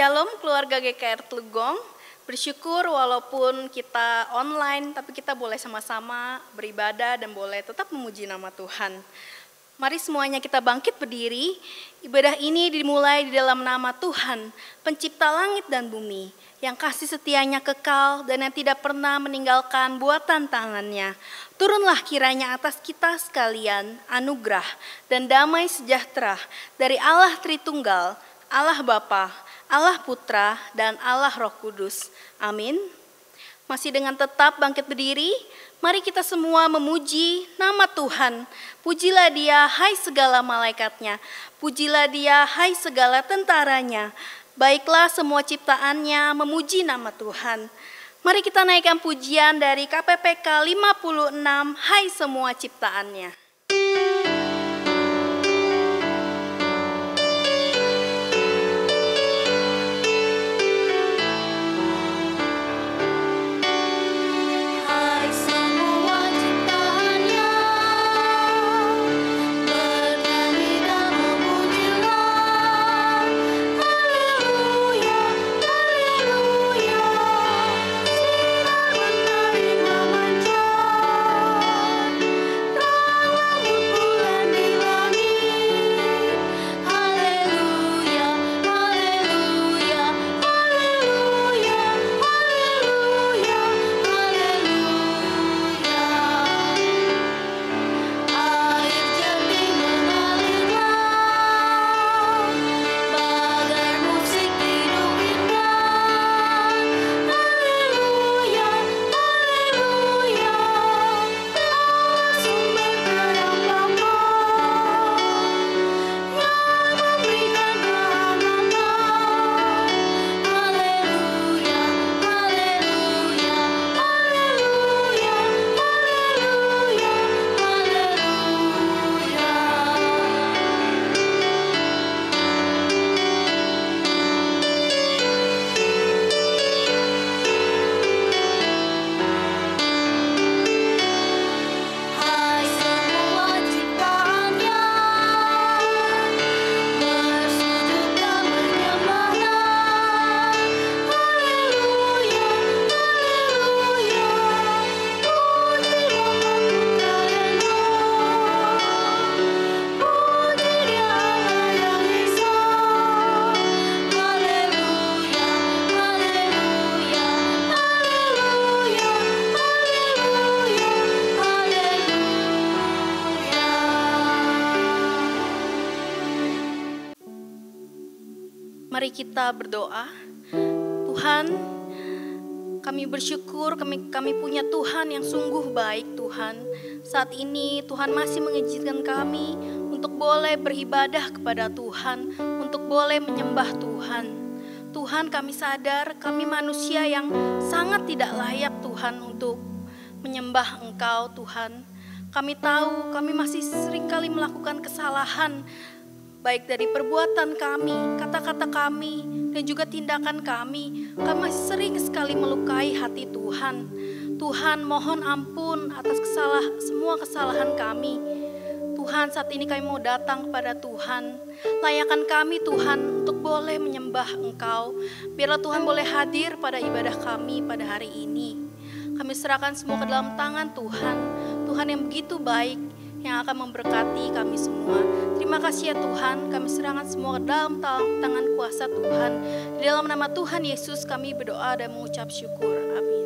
Shalom keluarga GKR Tlegong. Bersyukur walaupun kita online, tapi kita boleh sama-sama beribadah dan boleh tetap memuji nama Tuhan. Mari semuanya kita bangkit berdiri. Ibadah ini dimulai di dalam nama Tuhan, pencipta langit dan bumi, yang kasih setianya kekal dan yang tidak pernah meninggalkan buatan tangannya. Turunlah kiranya atas kita sekalian anugerah dan damai sejahtera dari Allah Tritunggal, Allah Bapa, Allah Putra, dan Allah Roh Kudus. Amin. Masih dengan tetap bangkit berdiri, mari kita semua memuji nama Tuhan. Pujilah Dia, hai segala malaikatnya. Pujilah Dia, hai segala tentaranya. Baiklah semua ciptaannya memuji nama Tuhan. Mari kita naikkan pujian dari KPPK 56, hai semua ciptaannya. Mari kita berdoa. Tuhan, kami bersyukur kami punya Tuhan yang sungguh baik Tuhan. Saat ini Tuhan masih mengizinkan kami untuk boleh beribadah kepada Tuhan, untuk boleh menyembah Tuhan. Tuhan, kami sadar kami manusia yang sangat tidak layak Tuhan untuk menyembah Engkau Tuhan. Kami tahu kami masih seringkali melakukan kesalahan, baik dari perbuatan kami, kata-kata kami, dan juga tindakan kami. Kami masih sering sekali melukai hati Tuhan. Tuhan, mohon ampun atas semua kesalahan kami. Tuhan, saat ini kami mau datang kepada Tuhan. Layakan kami Tuhan untuk boleh menyembah Engkau. Biarlah Tuhan boleh hadir pada ibadah kami pada hari ini. Kami serahkan semua ke dalam tangan Tuhan. Tuhan yang begitu baik, yang akan memberkati kami semua. Terima kasih ya Tuhan, kami serahkan semua ke dalam tangan kuasa Tuhan. Di dalam nama Tuhan Yesus kami berdoa dan mengucap syukur. Amin.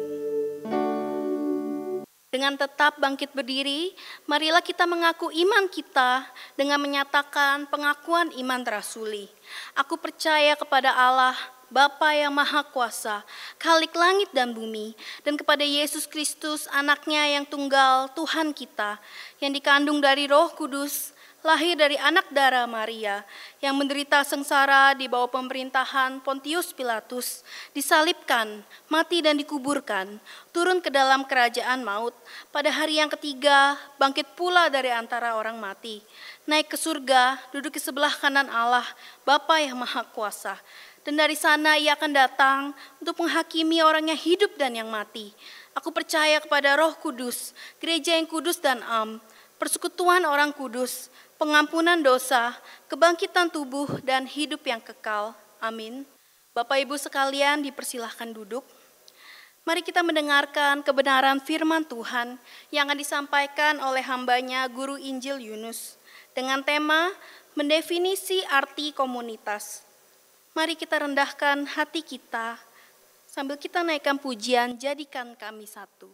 Dengan tetap bangkit berdiri, marilah kita mengaku iman kita dengan menyatakan pengakuan iman rasuli. Aku percaya kepada Allah, Bapa yang Maha Kuasa, Khalik langit dan bumi, dan kepada Yesus Kristus, anaknya yang tunggal, Tuhan kita, yang dikandung dari Roh Kudus, lahir dari anak darah Maria, yang menderita sengsara di bawah pemerintahan Pontius Pilatus, disalibkan, mati dan dikuburkan, turun ke dalam kerajaan maut, pada hari yang ketiga bangkit pula dari antara orang mati, naik ke surga, duduk di sebelah kanan Allah, Bapa yang Maha Kuasa. Dan dari sana ia akan datang untuk menghakimi orang yang hidup dan yang mati. Aku percaya kepada Roh Kudus, gereja yang kudus dan am, persekutuan orang kudus, pengampunan dosa, kebangkitan tubuh dan hidup yang kekal. Amin. Bapak Ibu sekalian dipersilahkan duduk. Mari kita mendengarkan kebenaran firman Tuhan yang akan disampaikan oleh hambanya Guru Injil Yunus dengan tema mendefinisi arti komunitas. Mari kita rendahkan hati kita sambil kita naikkan pujian Jadikan Kami Satu.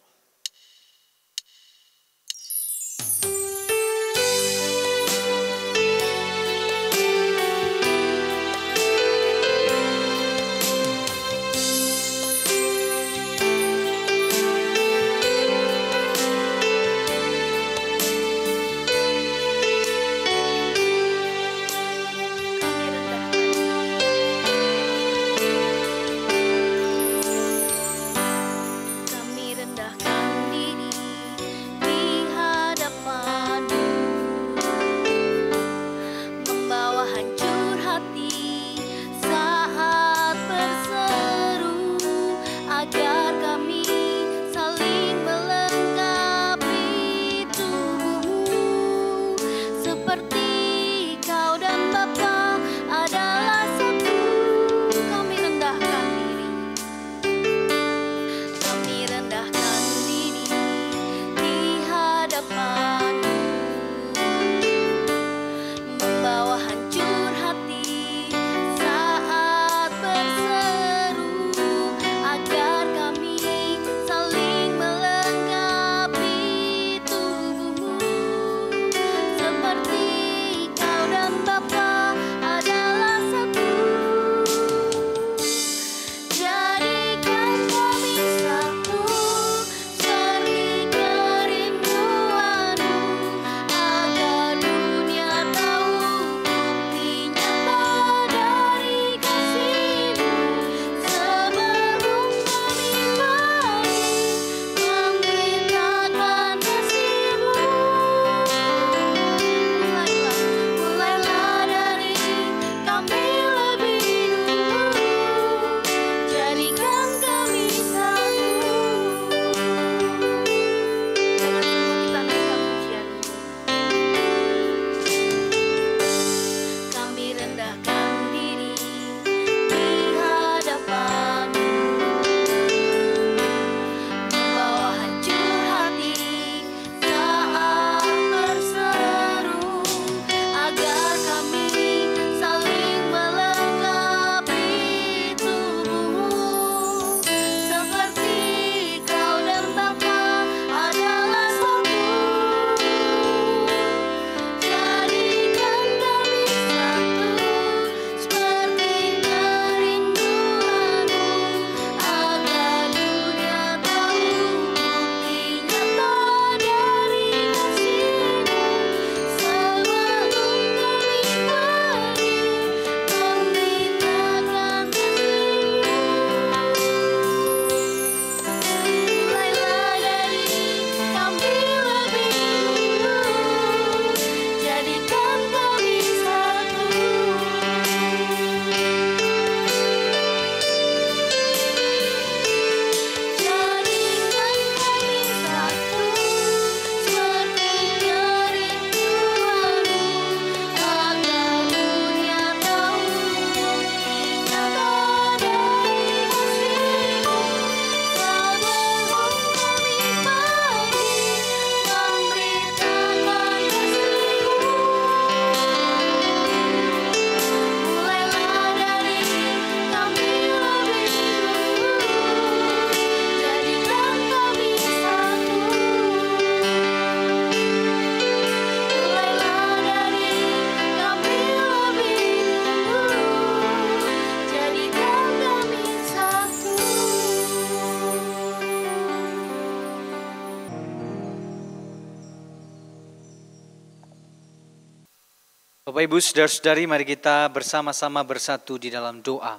Bapak Ibu Saudara-saudari, mari kita bersama-sama bersatu di dalam doa.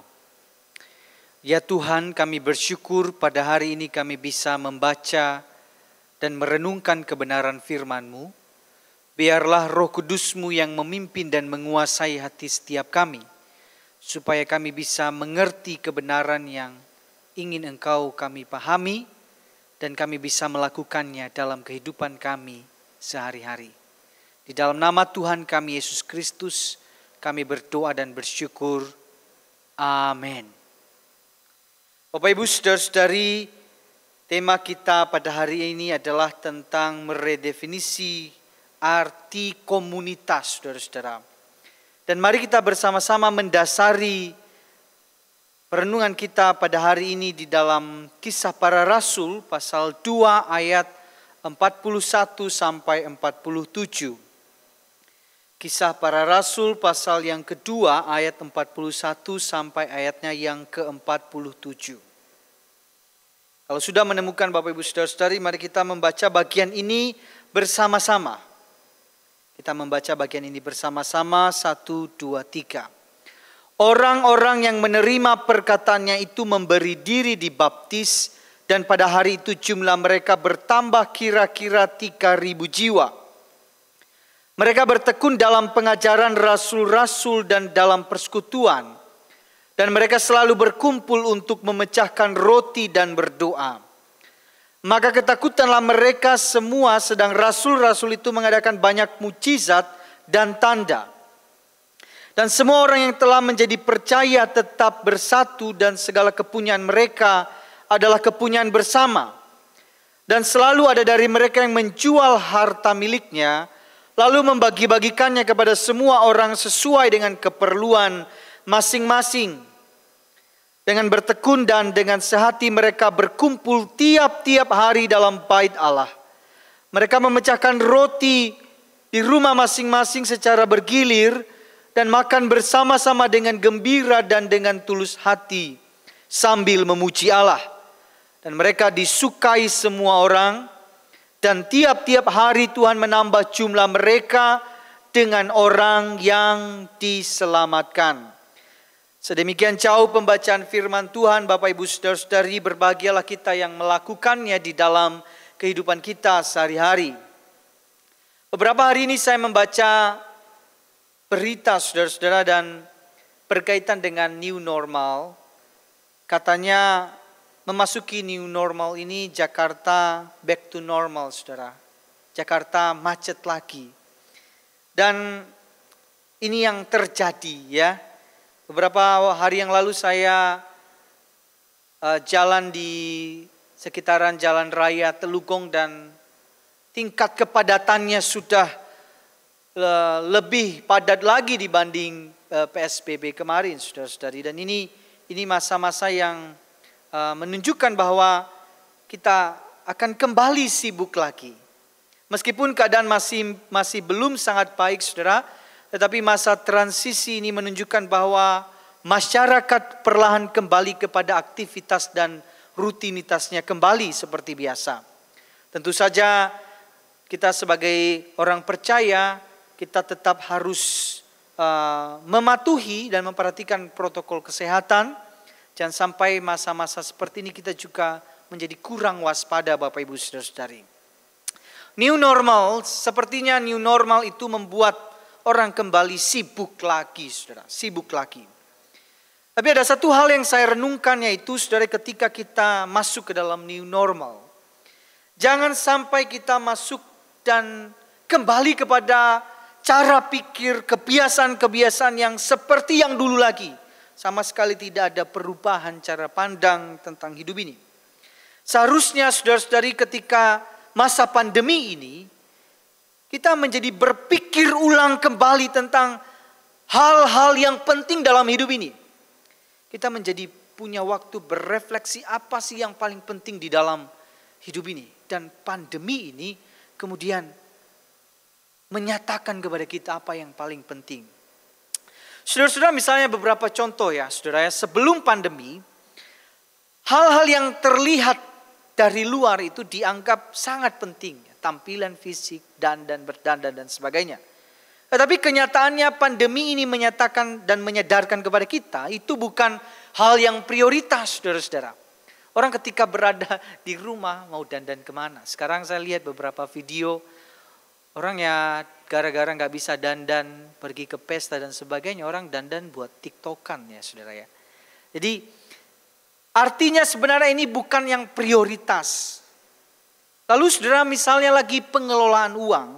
Ya Tuhan, kami bersyukur pada hari ini kami bisa membaca dan merenungkan kebenaran firman-Mu. Biarlah Roh Kudus-Mu yang memimpin dan menguasai hati setiap kami, supaya kami bisa mengerti kebenaran yang ingin Engkau kami pahami, dan kami bisa melakukannya dalam kehidupan kami sehari-hari. Di dalam nama Tuhan kami Yesus Kristus, kami berdoa dan bersyukur. Amin. Bapak Ibu saudara-saudari, tema kita pada hari ini adalah tentang meredefinisi arti komunitas, saudara-saudara. Dan mari kita bersama-sama mendasari perenungan kita pada hari ini di dalam Kisah Para Rasul pasal 2 ayat 41 sampai 47. Kisah Para Rasul pasal yang kedua ayat 41 sampai ayatnya yang ke-47. Kalau sudah menemukan Bapak Ibu Saudara-saudari, mari kita membaca bagian ini bersama-sama. Kita membaca bagian ini bersama-sama, 1, 2, 3. Orang-orang yang menerima perkataannya itu memberi diri dibaptis, dan pada hari itu jumlah mereka bertambah kira-kira 3.000 jiwa. Mereka bertekun dalam pengajaran rasul-rasul dan dalam persekutuan. Dan mereka selalu berkumpul untuk memecahkan roti dan berdoa. Maka ketakutanlah mereka semua, sedang rasul-rasul itu mengadakan banyak mujizat dan tanda. Dan semua orang yang telah menjadi percaya tetap bersatu, dan segala kepunyaan mereka adalah kepunyaan bersama. Dan selalu ada dari mereka yang menjual harta miliknya, lalu membagi-bagikannya kepada semua orang sesuai dengan keperluan masing-masing. Dengan bertekun dan dengan sehati mereka berkumpul tiap-tiap hari dalam bait Allah. Mereka memecahkan roti di rumah masing-masing secara bergilir dan makan bersama-sama dengan gembira dan dengan tulus hati sambil memuji Allah. Dan mereka disukai semua orang, dan tiap-tiap hari Tuhan menambah jumlah mereka dengan orang yang diselamatkan. Sedemikian jauh pembacaan firman Tuhan. Bapak Ibu saudara-saudari, berbahagialah kita yang melakukannya di dalam kehidupan kita sehari-hari. Beberapa hari ini saya membaca berita saudara-saudara dan berkaitan dengan new normal. Katanya memasuki new normal ini Jakarta back to normal, saudara. Jakarta macet lagi. Dan ini yang terjadi, ya. Beberapa hari yang lalu saya jalan di sekitaran Jalan Raya Telugong dan tingkat kepadatannya sudah lebih padat lagi dibanding PSBB kemarin, saudara-saudari. Dan ini masa-masa yang menunjukkan bahwa kita akan kembali sibuk lagi. Meskipun keadaan masih belum sangat baik, saudara, tetapi masa transisi ini menunjukkan bahwa masyarakat perlahan kembali kepada aktivitas dan rutinitasnya kembali seperti biasa. Tentu saja kita sebagai orang percaya, kita tetap harus mematuhi dan memperhatikan protokol kesehatan. Jangan sampai masa-masa seperti ini kita juga menjadi kurang waspada, Bapak Ibu Saudara-saudari. New normal, sepertinya new normal itu membuat orang kembali sibuk lagi, saudara, sibuk lagi. Tapi ada satu hal yang saya renungkan, yaitu saudara, ketika kita masuk ke dalam new normal, jangan sampai kita masuk dan kembali kepada cara pikir, kebiasaan-kebiasaan yang seperti yang dulu lagi. Sama sekali tidak ada perubahan cara pandang tentang hidup ini. Seharusnya saudara-saudari, ketika masa pandemi ini, kita menjadi berpikir ulang kembali tentang hal-hal yang penting dalam hidup ini. Kita menjadi punya waktu berefleksi apa sih yang paling penting di dalam hidup ini. Dan pandemi ini kemudian menyatakan kepada kita apa yang paling penting. Saudara-saudara, misalnya beberapa contoh ya, saudara ya, sebelum pandemi, hal-hal yang terlihat dari luar itu dianggap sangat penting. Tampilan fisik, dandan, berdandan dan sebagainya. Tetapi kenyataannya pandemi ini menyatakan dan menyadarkan kepada kita itu bukan hal yang prioritas, saudara-saudara. Orang ketika berada di rumah mau dandan kemana? Sekarang saya lihat beberapa video orang ya gara-gara nggak bisa dandan pergi ke pesta dan sebagainya, orang dandan buat tiktokan ya, saudara ya. Jadi artinya sebenarnya ini bukan yang prioritas. Lalu saudara, misalnya lagi pengelolaan uang.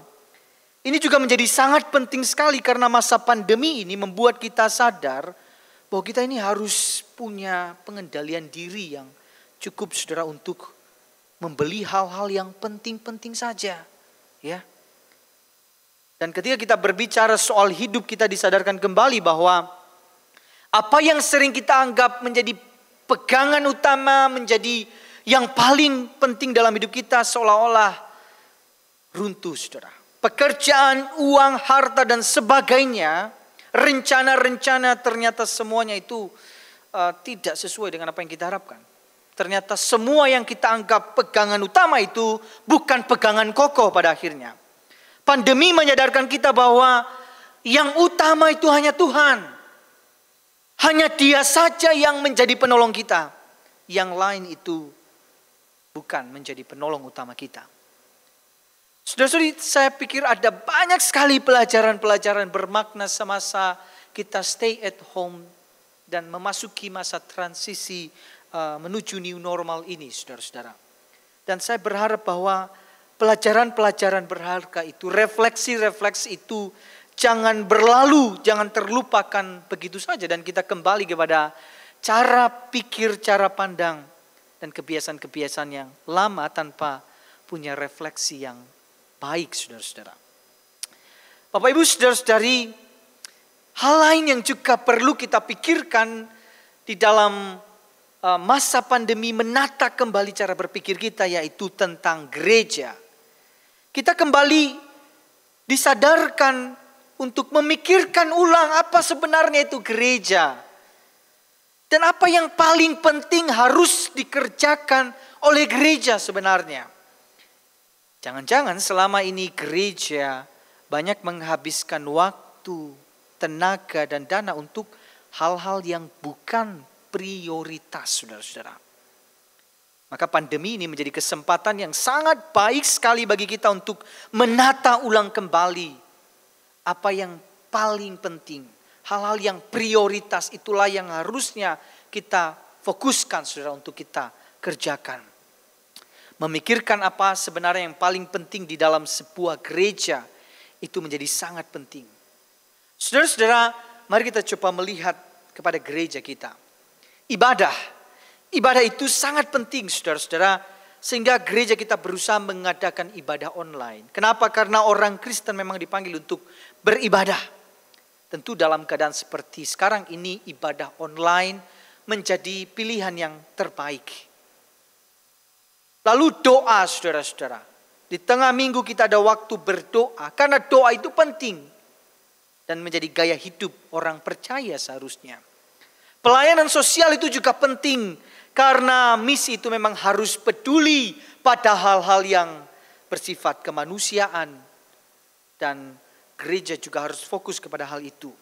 Ini juga menjadi sangat penting sekali karena masa pandemi ini membuat kita sadar bahwa kita ini harus punya pengendalian diri yang cukup saudara untuk membeli hal-hal yang penting-penting saja. Ya. Dan ketika kita berbicara soal hidup, kita disadarkan kembali bahwa apa yang sering kita anggap menjadi pegangan utama, menjadi yang paling penting dalam hidup kita seolah-olah runtuh saudara. Pekerjaan, uang, harta dan sebagainya, rencana-rencana ternyata semuanya itu tidak sesuai dengan apa yang kita harapkan. Ternyata semua yang kita anggap pegangan utama itu bukan pegangan kokoh pada akhirnya. Pandemi menyadarkan kita bahwa yang utama itu hanya Tuhan. Hanya Dia saja yang menjadi penolong kita. Yang lain itu bukan menjadi penolong utama kita. Saudara-saudari, saya pikir ada banyak sekali pelajaran-pelajaran bermakna semasa kita stay at home dan memasuki masa transisi menuju new normal ini, saudara-saudara. Dan saya berharap bahwa pelajaran-pelajaran berharga itu, refleksi-refleksi itu jangan berlalu, jangan terlupakan begitu saja. Dan kita kembali kepada cara pikir, cara pandang, dan kebiasaan-kebiasaan yang lama tanpa punya refleksi yang baik, saudara-saudara. Bapak Ibu, saudara-saudari, hal lain yang juga perlu kita pikirkan di dalam masa pandemi menata kembali cara berpikir kita, yaitu tentang gereja. Kita kembali disadarkan untuk memikirkan ulang apa sebenarnya itu gereja. Dan apa yang paling penting harus dikerjakan oleh gereja sebenarnya. Jangan-jangan selama ini gereja banyak menghabiskan waktu, tenaga dan dana untuk hal-hal yang bukan prioritas, saudara-saudara. Maka pandemi ini menjadi kesempatan yang sangat baik sekali bagi kita untuk menata ulang kembali apa yang paling penting. Hal-hal yang prioritas itulah yang harusnya kita fokuskan, saudara, untuk kita kerjakan. Memikirkan apa sebenarnya yang paling penting di dalam sebuah gereja itu menjadi sangat penting. Saudara-saudara, mari kita coba melihat kepada gereja kita. Ibadah itu sangat penting, saudara-saudara, sehingga gereja kita berusaha mengadakan ibadah online. Kenapa? Karena orang Kristen memang dipanggil untuk beribadah. Tentu dalam keadaan seperti sekarang ini, ibadah online menjadi pilihan yang terbaik. Lalu doa, saudara-saudara. Di tengah minggu kita ada waktu berdoa, karena doa itu penting dan menjadi gaya hidup orang percaya seharusnya. Pelayanan sosial itu juga penting karena misi itu memang harus peduli pada hal-hal yang bersifat kemanusiaan. Dan gereja juga harus fokus kepada hal itu.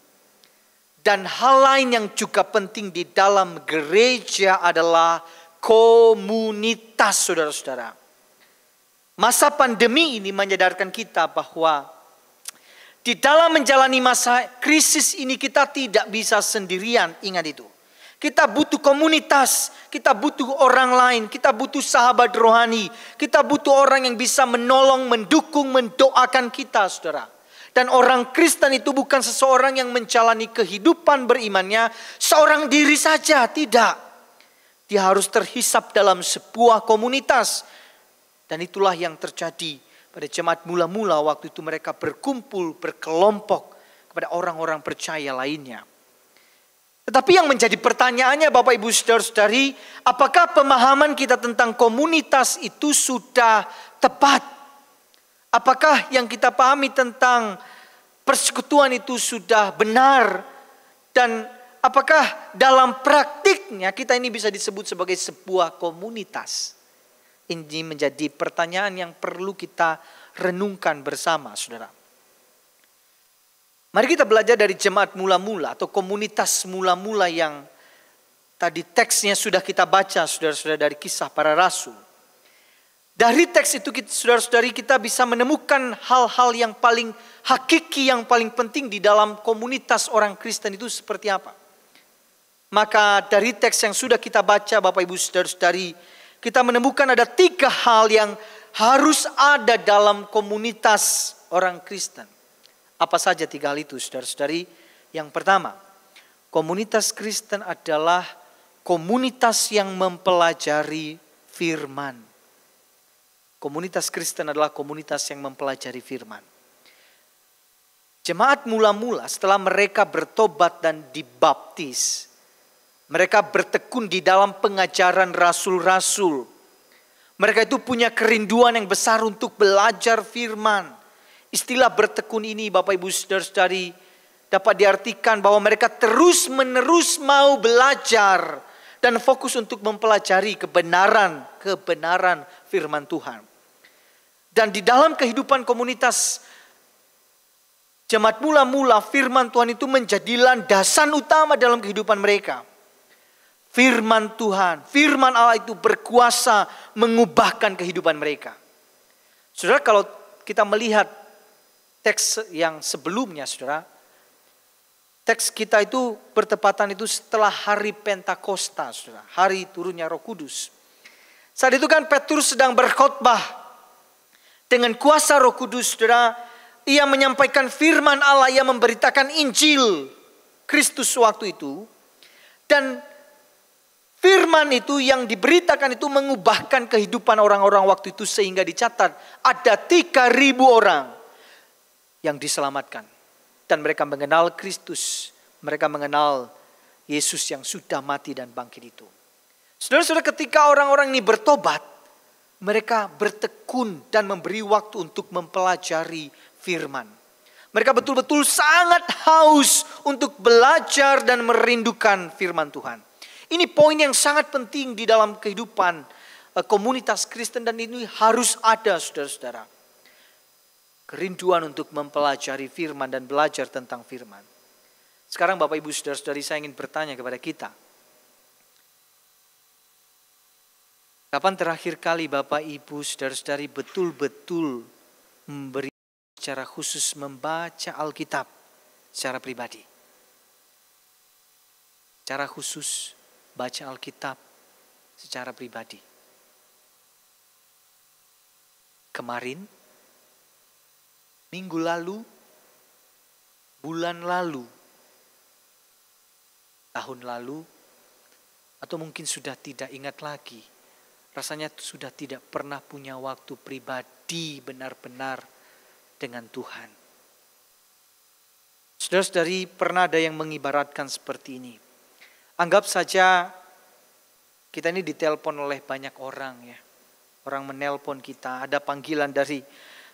Dan hal lain yang juga penting di dalam gereja adalah komunitas, saudara-saudara. Masa pandemi ini menyadarkan kita bahwa di dalam menjalani masa krisis ini kita tidak bisa sendirian, ingat itu. Kita butuh komunitas, kita butuh orang lain, kita butuh sahabat rohani, kita butuh orang yang bisa menolong, mendukung, mendoakan kita, saudara. Dan orang Kristen itu bukan seseorang yang menjalani kehidupan berimannya seorang diri saja, tidak. Dia harus terhisap dalam sebuah komunitas. Dan itulah yang terjadi pada jemaat mula-mula waktu itu mereka berkumpul, berkelompok kepada orang-orang percaya lainnya. Tetapi yang menjadi pertanyaannya Bapak Ibu Saudara-saudari, apakah pemahaman kita tentang komunitas itu sudah tepat? Apakah yang kita pahami tentang persekutuan itu sudah benar? Dan apakah dalam praktiknya kita ini bisa disebut sebagai sebuah komunitas? Ini menjadi pertanyaan yang perlu kita renungkan bersama, saudara. Mari kita belajar dari jemaat mula-mula atau komunitas mula-mula yang tadi teksnya sudah kita baca, saudara-saudara, dari Kisah Para Rasul. Dari teks itu, saudara-saudari, kita bisa menemukan hal-hal yang paling hakiki, yang paling penting di dalam komunitas orang Kristen itu seperti apa. Maka dari teks yang sudah kita baca, Bapak Ibu Saudara-saudari, kita menemukan ada 3 hal yang harus ada dalam komunitas orang Kristen. Apa saja 3 hal itu, saudara-saudari? Yang pertama, Komunitas Kristen adalah komunitas yang mempelajari firman. Komunitas Kristen adalah komunitas yang mempelajari firman. Jemaat mula-mula setelah mereka bertobat dan dibaptis, mereka bertekun di dalam pengajaran rasul-rasul. Mereka itu punya kerinduan yang besar untuk belajar firman. Istilah bertekun ini Bapak Ibu Saudara-saudari dapat diartikan bahwa mereka terus-menerus mau belajar dan fokus untuk mempelajari kebenaran firman Tuhan. Dan di dalam kehidupan komunitas jemaat mula-mula, firman Tuhan itu menjadi landasan utama dalam kehidupan mereka. Firman Tuhan, firman Allah itu berkuasa mengubahkan kehidupan mereka. Saudara, kalau kita melihat teks yang sebelumnya, saudara, teks kita itu bertepatan itu setelah hari Pentakosta, saudara, hari turunnya Roh Kudus. Saat itu kan Petrus sedang berkhotbah dengan kuasa Roh Kudus, saudara. Ia menyampaikan firman Allah, ia memberitakan Injil Kristus waktu itu. Dan firman itu yang diberitakan itu mengubahkan kehidupan orang-orang waktu itu, sehingga dicatat ada 3.000 orang yang diselamatkan. Dan mereka mengenal Kristus, mereka mengenal Yesus yang sudah mati dan bangkit itu. Saudara-saudara, ketika orang-orang ini bertobat, mereka bertekun dan memberi waktu untuk mempelajari firman. Mereka betul-betul sangat haus untuk belajar dan merindukan firman Tuhan. Ini poin yang sangat penting di dalam kehidupan komunitas Kristen, dan ini harus ada, saudara-saudara. Kerinduan untuk mempelajari firman dan belajar tentang firman. Sekarang Bapak Ibu Saudara-saudari, saya ingin bertanya kepada kita. Kapan terakhir kali Bapak Ibu Saudara-saudari betul-betul memberi secara khusus membaca Alkitab secara pribadi? Secara khusus baca Alkitab secara pribadi. Kemarin, minggu lalu, bulan lalu, tahun lalu, atau mungkin sudah tidak ingat lagi. Rasanya sudah tidak pernah punya waktu pribadi benar-benar dengan Tuhan. Saudara-saudari, pernah ada yang mengibaratkan seperti ini. Anggap saja kita ini ditelepon oleh banyak orang ya. Orang menelpon kita, ada panggilan dari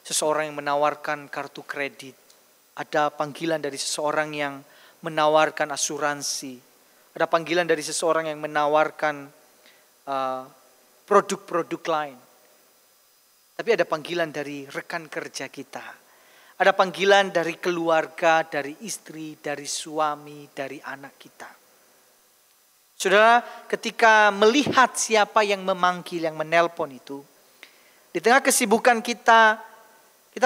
seseorang yang menawarkan kartu kredit. Ada panggilan dari seseorang yang menawarkan asuransi. Ada panggilan dari seseorang yang menawarkan produk-produk lain. Tapi ada panggilan dari rekan kerja kita. Ada panggilan dari keluarga, dari istri, dari suami, dari anak kita. Saudara, ketika melihat siapa yang memanggil, yang menelpon itu, di tengah kesibukan kita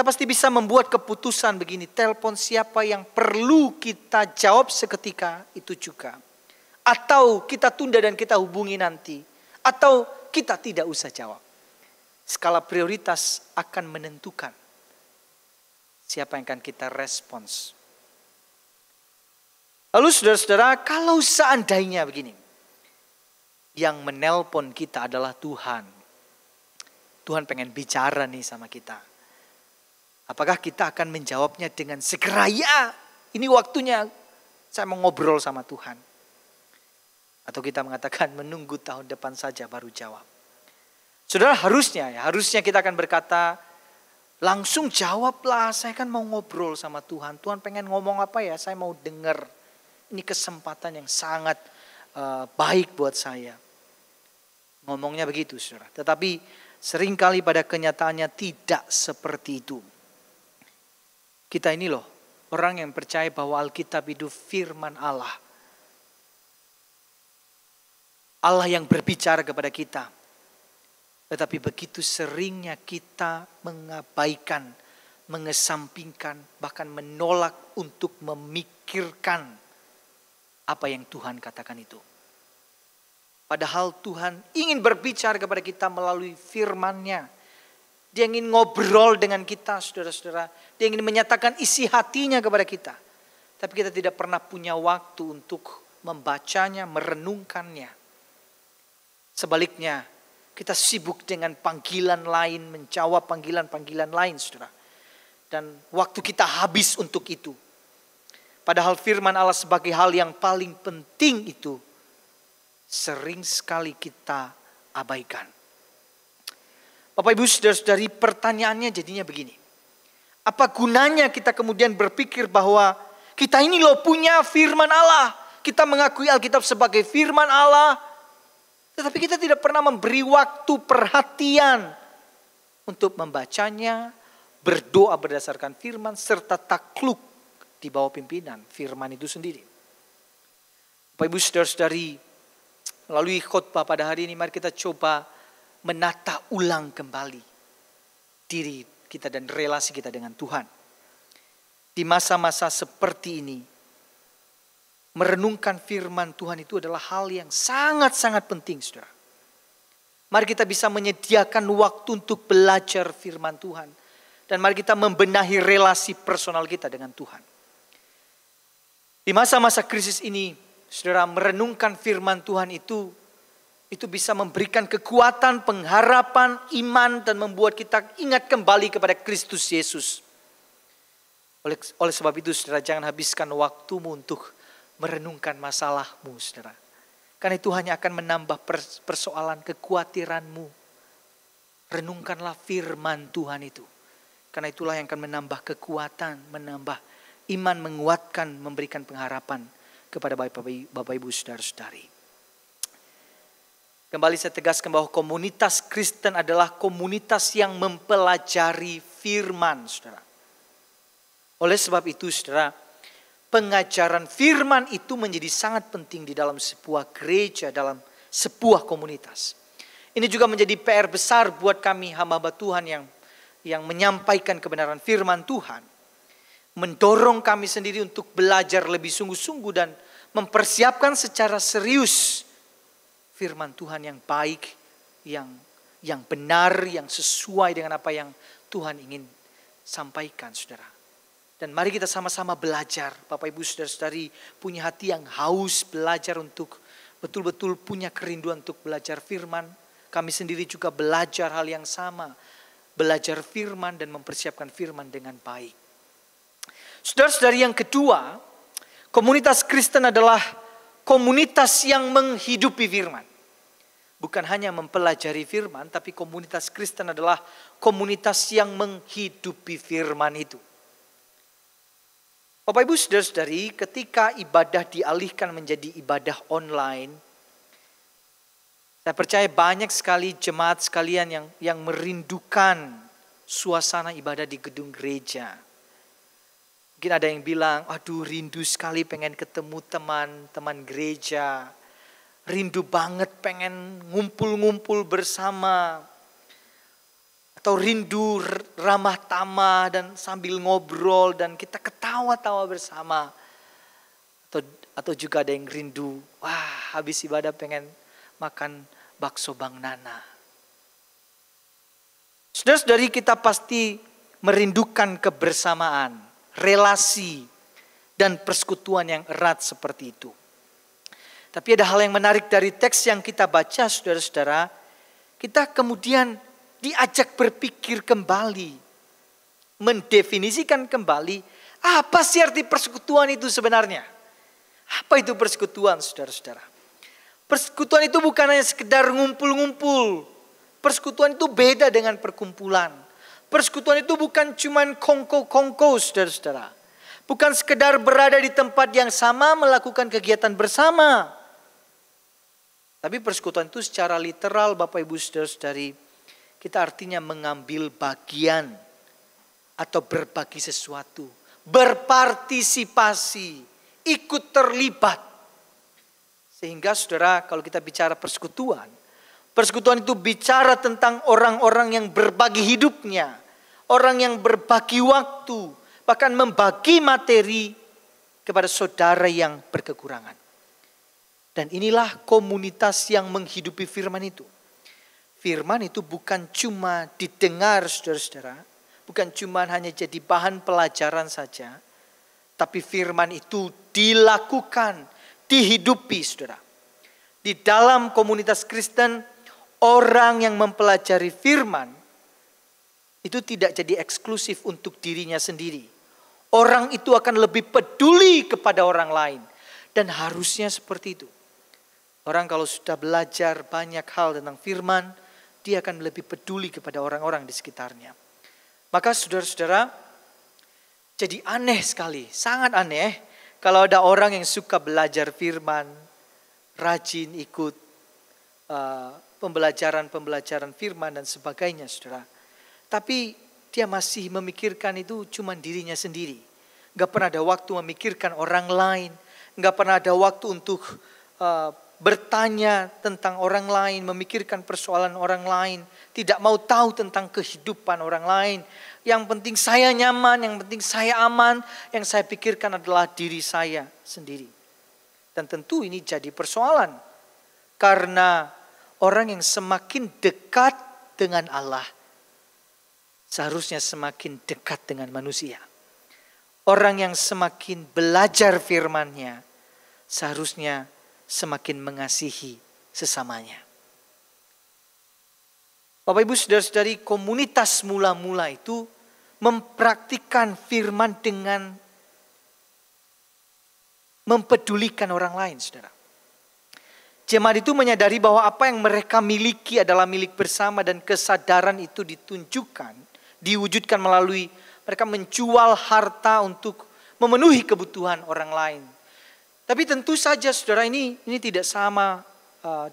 pasti bisa membuat keputusan begini, telepon siapa yang perlu kita jawab seketika itu juga. Atau kita tunda dan kita hubungi nanti. Atau kita tidak usah jawab. Skala prioritas akan menentukan siapa yang akan kita respons. Lalu saudara-saudara, kalau seandainya begini, yang menelpon kita adalah Tuhan. Tuhan pengen bicara nih sama kita. Apakah kita akan menjawabnya dengan segera, ya ini waktunya saya mau ngobrol sama Tuhan. Atau kita mengatakan menunggu tahun depan saja baru jawab. Saudara, harusnya kita akan berkata, langsung jawablah, saya kan mau ngobrol sama Tuhan. Tuhan pengen ngomong apa ya, saya mau dengar. Ini kesempatan yang sangat baik buat saya. Ngomongnya begitu, saudara. Tetapi seringkali pada kenyataannya tidak seperti itu. Kita ini loh, orang yang percaya bahwa Alkitab itu firman Allah. Allah yang berbicara kepada kita. Tetapi begitu seringnya kita mengabaikan, mengesampingkan, bahkan menolak untuk memikirkan apa yang Tuhan katakan itu. Padahal Tuhan ingin berbicara kepada kita melalui firman-Nya. Dia ingin ngobrol dengan kita, saudara-saudara. Dia ingin menyatakan isi hatinya kepada kita. tapi kita tidak pernah punya waktu untuk membacanya, merenungkannya. Sebaliknya, kita sibuk dengan panggilan lain, menjawab panggilan-panggilan lain, saudara. Dan waktu kita habis untuk itu. Padahal firman Allah sebagai hal yang paling penting itu sering sekali kita abaikan. Bapak Ibu saudara-saudari, pertanyaannya jadinya begini. Apa gunanya kita kemudian berpikir bahwa kita ini loh punya firman Allah. Kita mengakui Alkitab sebagai firman Allah. Tetapi kita tidak pernah memberi waktu perhatian untuk membacanya, berdoa berdasarkan firman, serta takluk di bawah pimpinan firman itu sendiri. Bapak Ibu saudara-saudari, melalui khotbah pada hari ini mari kita coba menata ulang kembali diri kita dan relasi kita dengan Tuhan. Di masa-masa seperti ini, merenungkan firman Tuhan itu adalah hal yang sangat-sangat penting, saudara. Mari kita bisa menyediakan waktu untuk belajar firman Tuhan. Dan mari kita membenahi relasi personal kita dengan Tuhan. Di masa-masa krisis ini, saudara, merenungkan firman Tuhan itu bisa memberikan kekuatan, pengharapan, iman, dan membuat kita ingat kembali kepada Kristus Yesus. Oleh sebab itu, saudara, jangan habiskan waktumu untuk merenungkan masalahmu, saudara. Karena itu hanya akan menambah persoalan kekhawatiranmu. Renungkanlah firman Tuhan itu. Karena itulah yang akan menambah kekuatan, menambah iman, menguatkan, memberikan pengharapan kepada Bapak Ibu saudara-saudari. Kembali saya tegaskan bahwa komunitas Kristen adalah komunitas yang mempelajari firman, saudara. Oleh sebab itu, saudara, pengajaran firman itu menjadi sangat penting di dalam sebuah gereja, dalam sebuah komunitas. Ini juga menjadi PR besar buat kami hamba-hamba Tuhan yang menyampaikan kebenaran firman Tuhan. Mendorong kami sendiri untuk belajar lebih sungguh-sungguh dan mempersiapkan secara serius firman Tuhan yang baik, yang benar, yang sesuai dengan apa yang Tuhan ingin sampaikan, saudara. Dan mari kita sama-sama belajar. Bapak Ibu saudara-saudari punya hati yang haus belajar untuk betul-betul punya kerinduan untuk belajar firman. Kami sendiri juga belajar hal yang sama. Belajar firman dan mempersiapkan firman dengan baik. Saudara-saudari, yang kedua, komunitas Kristen adalah komunitas yang menghidupi firman. Bukan hanya mempelajari firman, tapi komunitas Kristen adalah komunitas yang menghidupi firman itu. Bapak Ibu saudara-saudari, ketika ibadah dialihkan menjadi ibadah online, saya percaya banyak sekali jemaat sekalian yang merindukan suasana ibadah di gedung gereja. Mungkin ada yang bilang, aduh rindu sekali pengen ketemu teman-teman gereja. Rindu banget pengen ngumpul-ngumpul bersama. Atau rindu ramah tamah dan sambil ngobrol dan kita ketawa-tawa bersama. Atau juga ada yang rindu, wah habis ibadah pengen makan bakso Bang Nana. Saudara-saudari, kita pasti merindukan kebersamaan, relasi, dan persekutuan yang erat seperti itu. Tapi ada hal yang menarik dari teks yang kita baca, saudara-saudara. Kita kemudian diajak berpikir kembali, mendefinisikan kembali, apa sih arti persekutuan itu sebenarnya? Apa itu persekutuan, saudara-saudara? Persekutuan itu bukan hanya sekedar ngumpul-ngumpul. Persekutuan itu beda dengan perkumpulan. Persekutuan itu bukan cuman kongko-kongko, saudara-saudara. Bukan sekedar berada di tempat yang sama melakukan kegiatan bersama. Tapi persekutuan itu secara literal, Bapak Ibu saudara-saudari, kita artinya mengambil bagian atau berbagi sesuatu, berpartisipasi, ikut terlibat. Sehingga saudara, kalau kita bicara persekutuan itu bicara tentang orang-orang yang berbagi hidupnya, orang yang berbagi waktu, bahkan membagi materi kepada saudara yang berkekurangan. Dan inilah komunitas yang menghidupi firman itu. Firman itu bukan cuma didengar, saudara-saudara, bukan cuma hanya jadi bahan pelajaran saja, tapi firman itu dilakukan, dihidupi, saudara. Di dalam komunitas Kristen, orang yang mempelajari firman itu tidak jadi eksklusif untuk dirinya sendiri. Orang itu akan lebih peduli kepada orang lain. Dan harusnya seperti itu. Orang kalau sudah belajar banyak hal tentang firman, dia akan lebih peduli kepada orang-orang di sekitarnya. Maka saudara-saudara, jadi aneh sekali, sangat aneh kalau ada orang yang suka belajar firman, rajin ikut pembelajaran firman dan sebagainya, saudara. Tapi dia masih memikirkan itu cuma dirinya sendiri. Gak pernah ada waktu memikirkan orang lain. Gak pernah ada waktu untuk bertanya tentang orang lain, memikirkan persoalan orang lain. Tidak mau tahu tentang kehidupan orang lain. Yang penting saya nyaman, yang penting saya aman. Yang saya pikirkan adalah diri saya sendiri. Dan tentu ini jadi persoalan. Karena orang yang semakin dekat dengan Allah, seharusnya semakin dekat dengan manusia. Orang yang semakin belajar firman-Nya, seharusnya semakin mengasihi sesamanya. Bapak Ibu saudara-saudari, komunitas mula-mula itu mempraktikkan firman dengan mempedulikan orang lain, saudara. Jemaat itu menyadari bahwa apa yang mereka miliki adalah milik bersama dan kesadaran itu diwujudkan melalui mereka menjual harta untuk memenuhi kebutuhan orang lain. Tapi tentu saja saudara ini tidak sama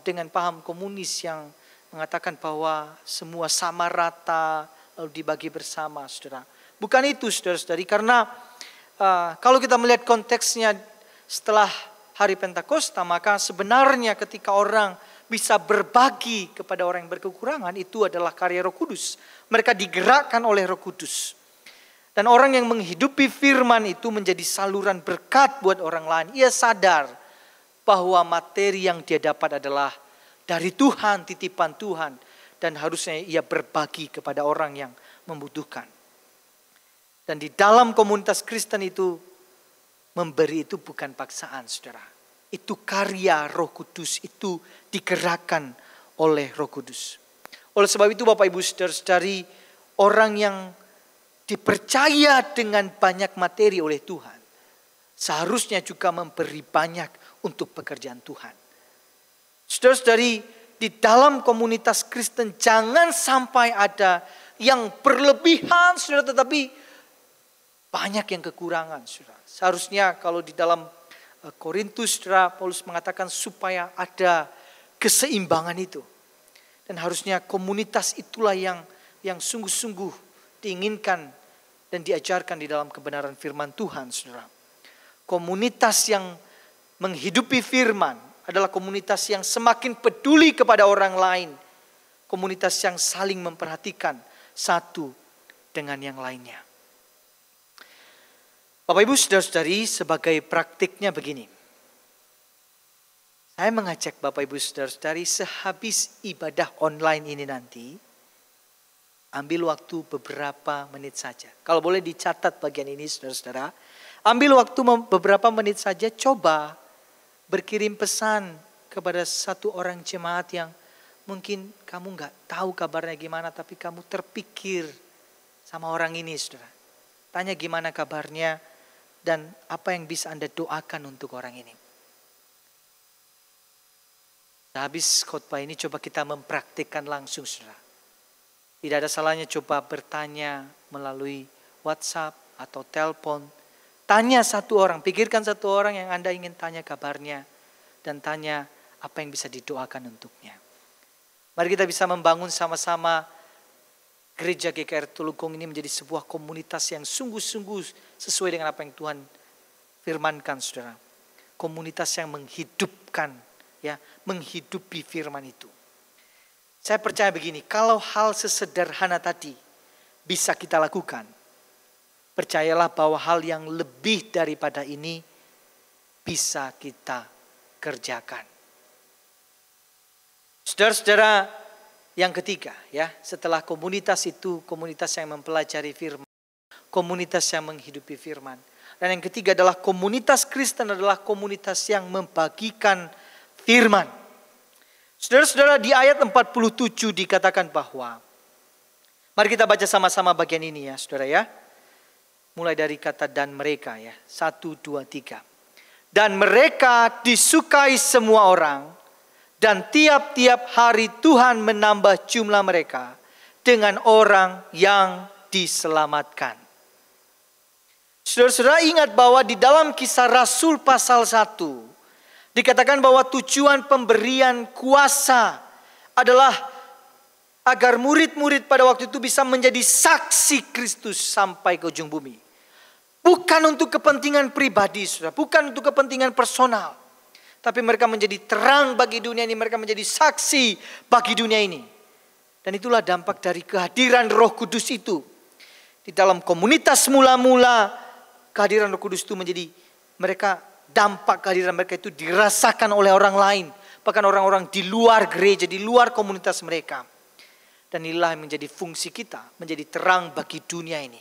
dengan paham komunis yang mengatakan bahwa semua sama rata lalu dibagi bersama, saudara. Bukan itu saudara-saudari, karena kalau kita melihat konteksnya setelah hari Pentakosta, maka sebenarnya ketika orang bisa berbagi kepada orang yang berkekurangan, itu adalah karya Roh Kudus. Mereka digerakkan oleh Roh Kudus. Dan orang yang menghidupi firman itu menjadi saluran berkat buat orang lain. Ia sadar bahwa materi yang dia dapat adalah dari Tuhan, titipan Tuhan. Dan harusnya ia berbagi kepada orang yang membutuhkan. Dan di dalam komunitas Kristen itu, memberi itu bukan paksaan, saudara. Itu karya Roh Kudus, itu digerakkan oleh Roh Kudus. Oleh sebab itu Bapak Ibu saudara-saudari, orang yang dipercaya dengan banyak materi oleh Tuhan, seharusnya juga memberi banyak untuk pekerjaan Tuhan. Saudara-saudari, di dalam komunitas Kristen jangan sampai ada yang berlebihan, saudara, tetapi banyak yang kekurangan, saudara. Seharusnya kalau di dalam Korintus, saudara, Paulus mengatakan supaya ada keseimbangan itu. Dan harusnya komunitas itulah yang sungguh-sungguh diinginkan dan diajarkan di dalam kebenaran firman Tuhan, saudara. Komunitas yang menghidupi firman adalah komunitas yang semakin peduli kepada orang lain. Komunitas yang saling memperhatikan satu dengan yang lainnya. Bapak Ibu saudara-saudari, sebagai praktiknya begini. Saya mengajak Bapak Ibu saudara-saudari sehabis ibadah online ini nanti, ambil waktu beberapa menit saja. Kalau boleh dicatat bagian ini saudara-saudara. Ambil waktu beberapa menit saja, coba berkirim pesan kepada satu orang jemaat yang mungkin kamu gak tahu kabarnya gimana, tapi kamu terpikir sama orang ini, saudara. Tanya gimana kabarnya dan apa yang bisa Anda doakan untuk orang ini. Habis khotbah ini coba kita mempraktikkan langsung, saudara. Tidak ada salahnya coba bertanya melalui WhatsApp atau telepon. Tanya satu orang, pikirkan satu orang yang Anda ingin tanya kabarnya. Dan tanya apa yang bisa didoakan untuknya. Mari kita bisa membangun sama-sama gereja GKR Tulungkung ini menjadi sebuah komunitas yang sungguh-sungguh sesuai dengan apa yang Tuhan firmankan, saudara. Komunitas yang menghidupkan, ya, menghidupi firman itu. Saya percaya begini, kalau hal sesederhana tadi bisa kita lakukan, percayalah bahwa hal yang lebih daripada ini bisa kita kerjakan. Saudara-saudara, yang ketiga, ya, setelah komunitas itu komunitas yang mempelajari firman, komunitas yang menghidupi firman. Dan yang ketiga adalah komunitas Kristen adalah komunitas yang membagikan firman. Saudara-saudara, di ayat 47 dikatakan bahwa, mari kita baca sama-sama bagian ini ya saudara ya. Mulai dari kata dan mereka ya. 1, 2, 3. Dan mereka disukai semua orang. Dan tiap-tiap hari Tuhan menambah jumlah mereka dengan orang yang diselamatkan. Saudara-saudara ingat bahwa di dalam Kisah Rasul pasal 1. Dikatakan bahwa tujuan pemberian kuasa adalah agar murid-murid pada waktu itu bisa menjadi saksi Kristus sampai ke ujung bumi. Bukan untuk kepentingan pribadi, saudara. Bukan untuk kepentingan personal. Tapi mereka menjadi terang bagi dunia ini. Mereka menjadi saksi bagi dunia ini. Dan itulah dampak dari kehadiran Roh Kudus itu. Di dalam komunitas mula-mula, kehadiran Roh Kudus itu menjadi mereka, dampak kehadiran mereka itu dirasakan oleh orang lain. Bahkan orang-orang di luar gereja, di luar komunitas mereka. Dan inilah yang menjadi fungsi kita, menjadi terang bagi dunia ini.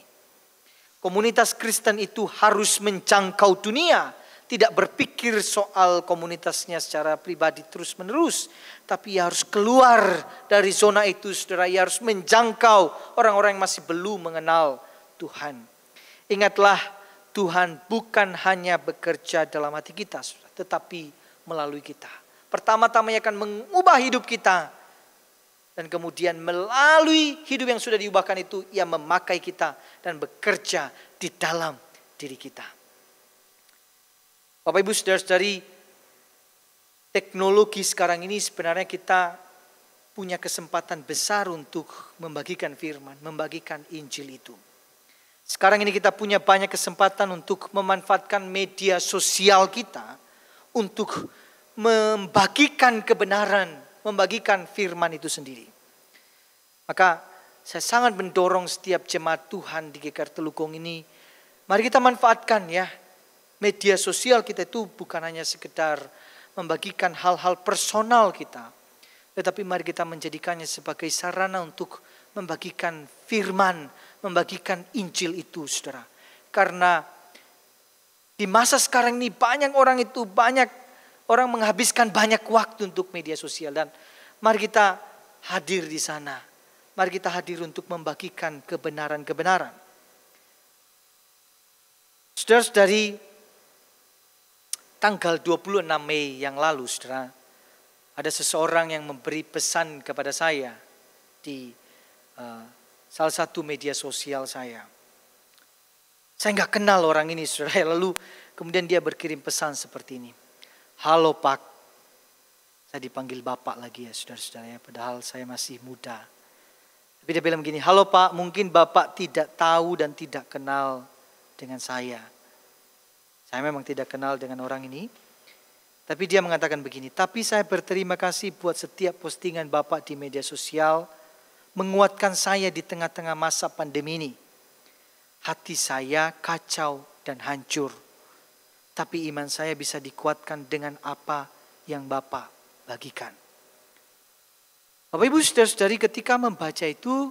Komunitas Kristen itu harus menjangkau dunia. Tidak berpikir soal komunitasnya secara pribadi terus menerus. Tapi ia harus keluar dari zona itu saudara. Ia harus menjangkau orang-orang yang masih belum mengenal Tuhan. Ingatlah, Tuhan bukan hanya bekerja dalam hati kita saudara, tetapi melalui kita. Pertama-tama ia akan mengubah hidup kita. Dan kemudian melalui hidup yang sudah diubahkan itu, ia memakai kita dan bekerja di dalam diri kita. Bapak Ibu saudara-saudari, teknologi sekarang ini sebenarnya kita punya kesempatan besar untuk membagikan firman, membagikan Injil itu. Sekarang ini kita punya banyak kesempatan untuk memanfaatkan media sosial kita untuk membagikan kebenaran, membagikan firman itu sendiri. Maka saya sangat mendorong setiap jemaat Tuhan di GKR Telukong ini, mari kita manfaatkan ya. Media sosial kita itu bukan hanya sekedar membagikan hal-hal personal kita. Tetapi mari kita menjadikannya sebagai sarana untuk membagikan firman, membagikan Injil itu saudara. Karena di masa sekarang ini banyak orang menghabiskan banyak waktu untuk media sosial. Dan mari kita hadir di sana. Mari kita hadir untuk membagikan kebenaran-kebenaran. Saudara-saudari, tanggal 26 Mei yang lalu, saudara, ada seseorang yang memberi pesan kepada saya di salah satu media sosial saya. Saya nggak kenal orang ini, saudara. Lalu kemudian dia berkirim pesan seperti ini. Halo Pak, saya dipanggil Bapak lagi ya saudara-saudara ya, padahal saya masih muda. Tapi dia bilang begini, halo Pak, mungkin Bapak tidak tahu dan tidak kenal dengan saya. Saya memang tidak kenal dengan orang ini. Tapi dia mengatakan begini, tapi saya berterima kasih buat setiap postingan Bapak di media sosial, menguatkan saya di tengah-tengah masa pandemi ini. Hati saya kacau dan hancur. Tapi iman saya bisa dikuatkan dengan apa yang Bapak bagikan. Bapak Ibu saudara-saudari, ketika membaca itu,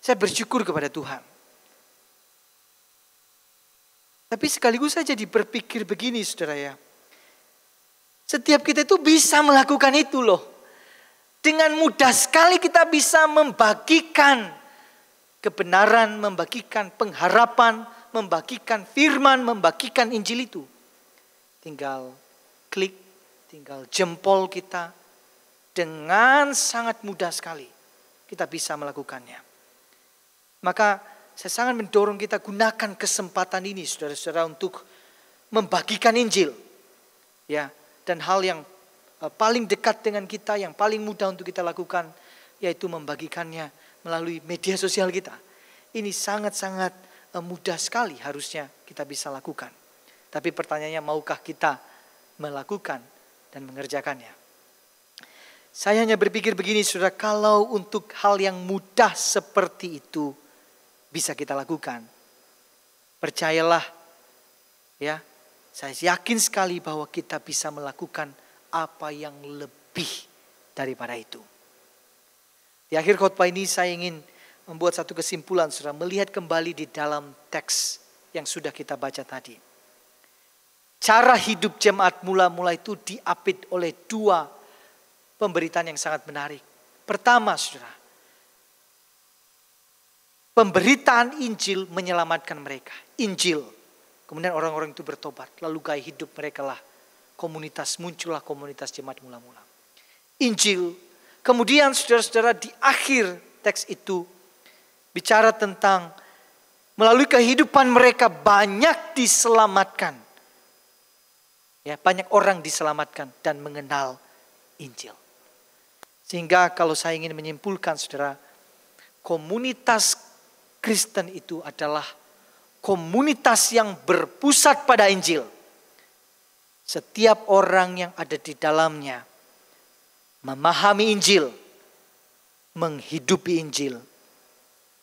saya bersyukur kepada Tuhan. Tapi sekaligus saya jadi berpikir begini saudara ya. Setiap kita itu bisa melakukan itu loh. Dengan mudah sekali kita bisa membagikan kebenaran, membagikan pengharapan, membagikan firman, membagikan Injil itu. Tinggal klik, tinggal jempol kita. Dengan sangat mudah sekali kita bisa melakukannya. Maka saya sangat mendorong kita gunakan kesempatan ini saudara-saudara untuk membagikan Injil. Ya, dan hal yang paling dekat dengan kita, yang paling mudah untuk kita lakukan, yaitu membagikannya melalui media sosial kita. Ini sangat-sangat mudah sekali harusnya kita bisa lakukan. Tapi pertanyaannya, maukah kita melakukan dan mengerjakannya? Saya hanya berpikir begini saudara, kalau untuk hal yang mudah seperti itu bisa kita lakukan, percayalah ya, saya yakin sekali bahwa kita bisa melakukan apa yang lebih daripada itu. Di akhir khotbah ini saya ingin membuat satu kesimpulan saudara, melihat kembali di dalam teks yang sudah kita baca tadi. Cara hidup jemaat mula-mula itu diapit oleh dua pemberitaan yang sangat menarik. Pertama, saudara, pemberitaan Injil menyelamatkan mereka. Injil. Kemudian orang-orang itu bertobat. Lalu gaya hidup mereka lah komunitas, muncullah komunitas jemaat mula-mula. Injil. Kemudian saudara-saudara di akhir teks itu bicara tentang melalui kehidupan mereka banyak diselamatkan. Ya, banyak orang diselamatkan dan mengenal Injil. Sehingga kalau saya ingin menyimpulkan saudara, komunitas Kristen itu adalah komunitas yang berpusat pada Injil. Setiap orang yang ada di dalamnya memahami Injil, menghidupi Injil,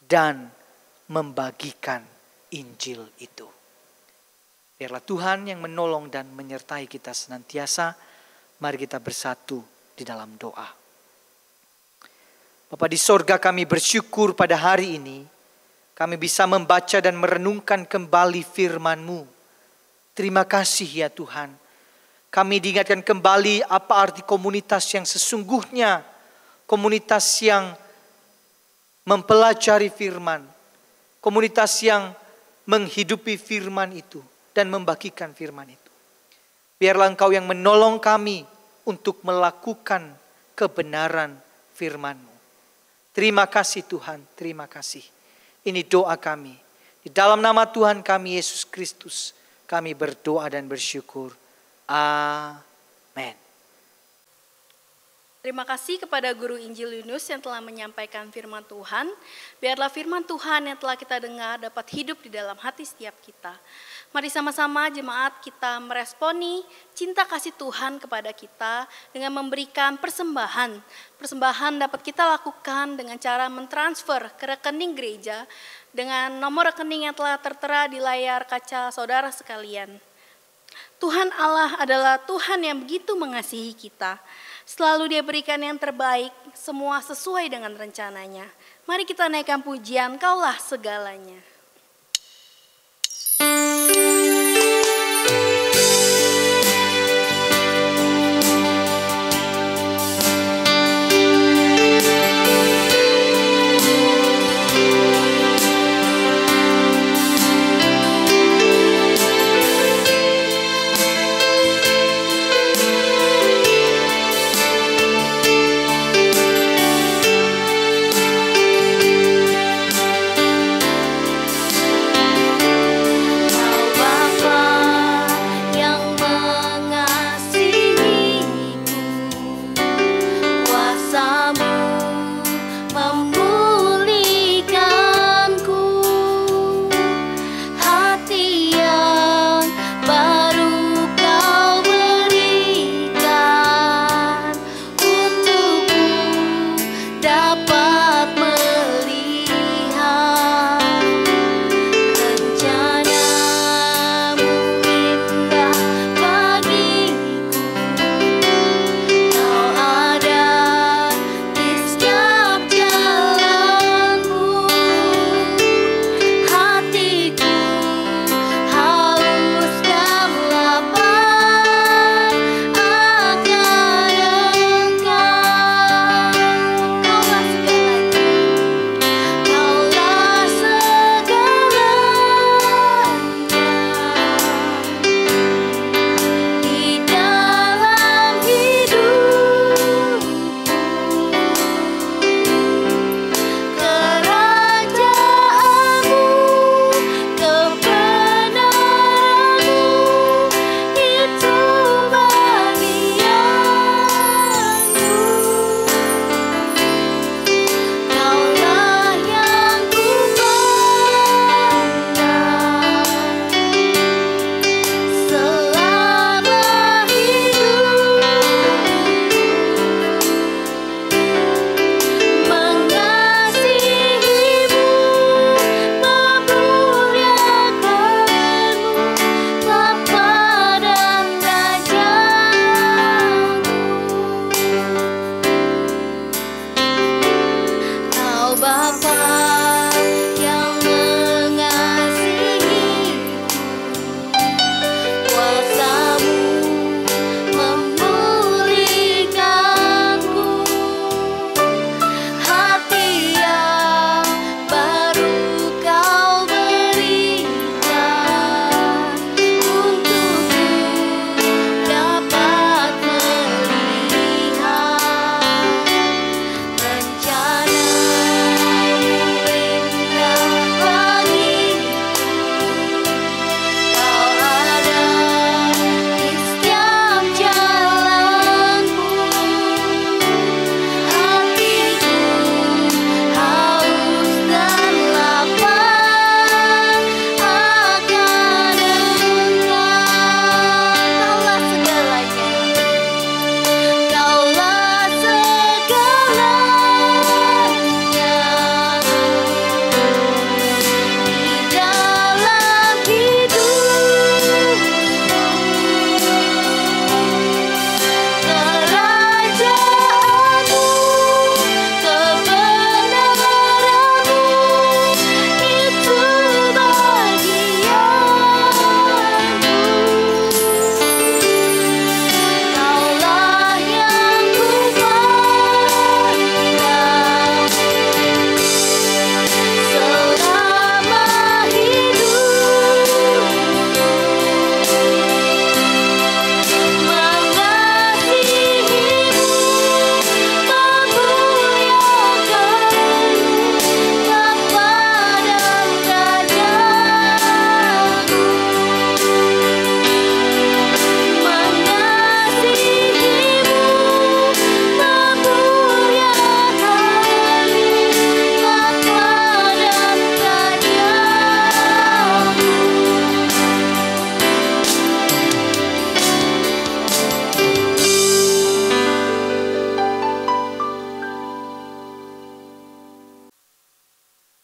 dan membagikan Injil itu. Biarlah Tuhan yang menolong dan menyertai kita senantiasa. Mari kita bersatu di dalam doa. Bapa di sorga, kami bersyukur pada hari ini kami bisa membaca dan merenungkan kembali firman-Mu. Terima kasih ya Tuhan. Kami diingatkan kembali apa arti komunitas yang sesungguhnya. Komunitas yang mempelajari firman. Komunitas yang menghidupi firman itu dan membagikan firman itu. Biarlah Engkau yang menolong kami untuk melakukan kebenaran firman-Mu. Terima kasih Tuhan, terima kasih. Ini doa kami. Di dalam nama Tuhan kami Yesus Kristus, kami berdoa dan bersyukur. Amin. Terima kasih kepada Guru Injil Yunus yang telah menyampaikan firman Tuhan. Biarlah firman Tuhan yang telah kita dengar dapat hidup di dalam hati setiap kita. Mari sama-sama jemaat kita meresponi cinta kasih Tuhan kepada kita dengan memberikan persembahan. Persembahan dapat kita lakukan dengan cara mentransfer ke rekening gereja dengan nomor rekening yang telah tertera di layar kaca saudara sekalian. Tuhan Allah adalah Tuhan yang begitu mengasihi kita. Selalu Dia berikan yang terbaik, semua sesuai dengan rencananya. Mari kita naikkan pujian, Kaulah segalanya.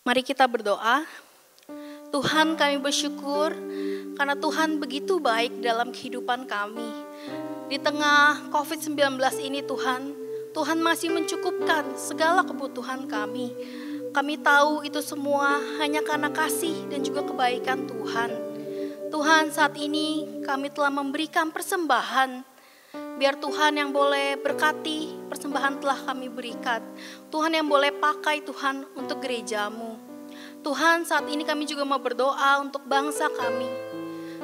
Mari kita berdoa. Tuhan, kami bersyukur karena Tuhan begitu baik dalam kehidupan kami. Di tengah COVID-19 ini Tuhan masih mencukupkan segala kebutuhan kami. Kami tahu itu semua hanya karena kasih dan juga kebaikan Tuhan. Tuhan, saat ini kami telah memberikan persembahan. Biar Tuhan yang boleh berkati, persembahan telah kami berikan. Tuhan yang boleh pakai Tuhan untuk gerejamu. Tuhan, saat ini kami juga mau berdoa untuk bangsa kami.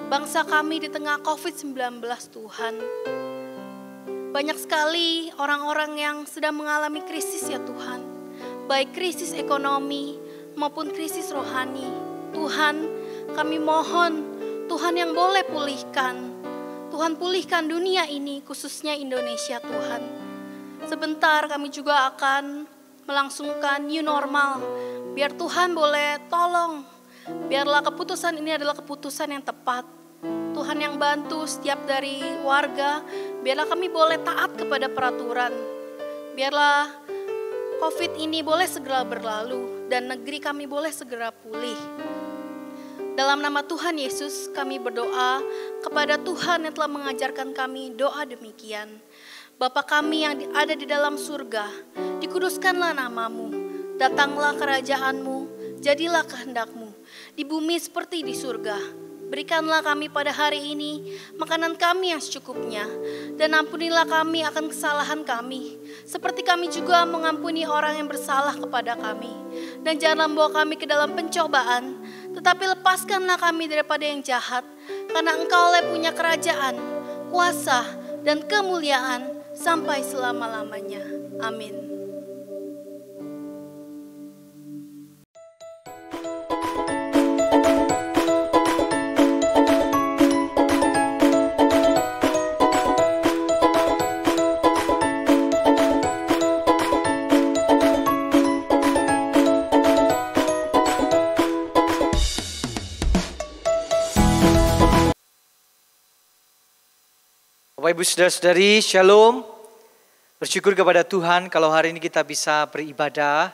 Bangsa kami di tengah COVID-19 Tuhan. Banyak sekali orang-orang yang sedang mengalami krisis ya Tuhan. Baik krisis ekonomi maupun krisis rohani. Tuhan, kami mohon Tuhan yang boleh pulihkan. Tuhan pulihkan dunia ini, khususnya Indonesia Tuhan. Sebentar kami juga akan melangsungkan new normal. Biar Tuhan boleh tolong. Biarlah keputusan ini adalah keputusan yang tepat. Tuhan yang bantu setiap dari warga. Biarlah kami boleh taat kepada peraturan. Biarlah COVID ini boleh segera berlalu dan negeri kami boleh segera pulih. Dalam nama Tuhan Yesus kami berdoa kepada Tuhan yang telah mengajarkan kami doa demikian. Bapa kami yang ada di dalam surga, dikuduskanlah namamu, datanglah kerajaanmu, jadilah kehendakmu, di bumi seperti di surga. Berikanlah kami pada hari ini makanan kami yang secukupnya, dan ampunilah kami akan kesalahan kami, seperti kami juga mengampuni orang yang bersalah kepada kami. Dan janganlah membawa kami ke dalam pencobaan, tetapi lepaskanlah kami daripada yang jahat, karena Engkau lah punya kerajaan, kuasa, dan kemuliaan sampai selama-lamanya. Amin. Bapak Ibu Saudara-saudari, Shalom. Bersyukur kepada Tuhan kalau hari ini kita bisa beribadah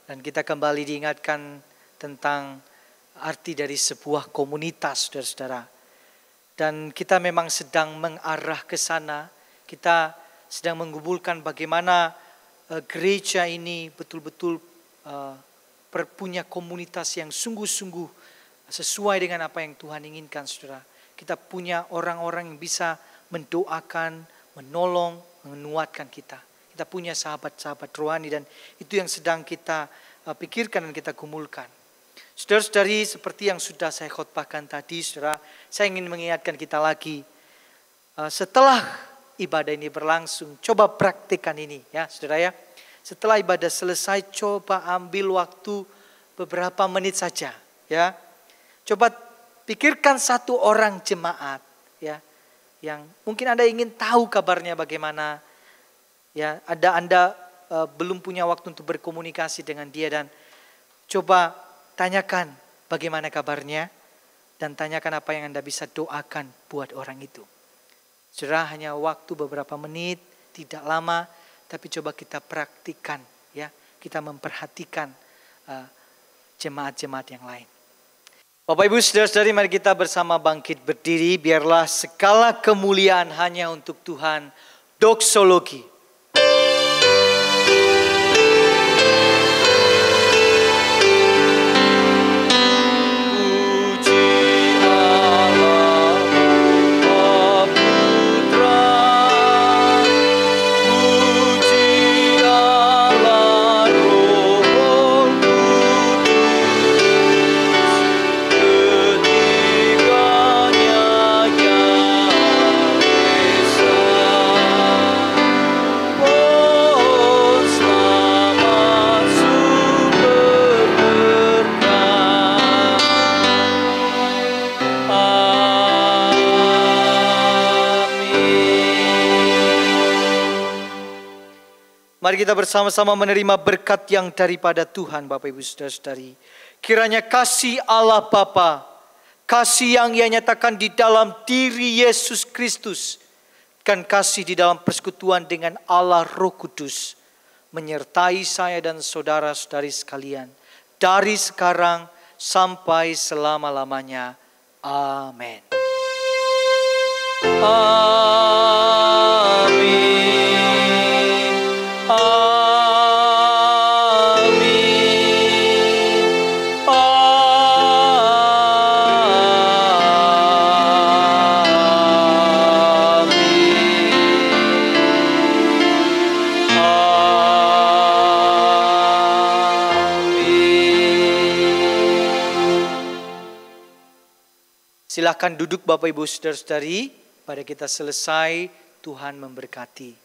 dan kita kembali diingatkan tentang arti dari sebuah komunitas, saudara-saudara. Dan kita memang sedang mengarah ke sana. Kita sedang menggumulkan bagaimana gereja ini betul-betul punya komunitas yang sungguh-sungguh sesuai dengan apa yang Tuhan inginkan, saudara. Kita punya orang-orang yang bisa mendoakan, menolong, menguatkan kita. Kita punya sahabat-sahabat rohani dan itu yang sedang kita pikirkan dan kita gumulkan. Saudara-saudari, seperti yang sudah saya khotbahkan tadi, saudara, saya ingin mengingatkan kita lagi. Setelah ibadah ini berlangsung, coba praktikkan ini ya, saudara ya. Setelah ibadah selesai, coba ambil waktu beberapa menit saja ya. Coba pikirkan satu orang jemaat ya, yang mungkin Anda ingin tahu kabarnya bagaimana, ya Anda belum punya waktu untuk berkomunikasi dengan dia dan coba tanyakan bagaimana kabarnya dan tanyakan apa yang Anda bisa doakan buat orang itu. Saudara, hanya waktu beberapa menit, tidak lama, tapi coba kita praktikkan ya, kita memperhatikan jemaat-jemaat yang lain. Bapak Ibu Saudara-saudari, mari kita bersama bangkit berdiri. Biarlah segala kemuliaan hanya untuk Tuhan. Doksologi. Mari kita bersama-sama menerima berkat yang daripada Tuhan, Bapak Ibu Saudara-saudari. Kiranya kasih Allah Bapa, kasih yang Ia nyatakan di dalam diri Yesus Kristus, dan kasih di dalam persekutuan dengan Allah Roh Kudus, menyertai saya dan saudara-saudari sekalian, dari sekarang sampai selama-lamanya. Amin. Amin. Silakan duduk Bapak Ibu Saudara-saudari, pada kita selesai, Tuhan memberkati.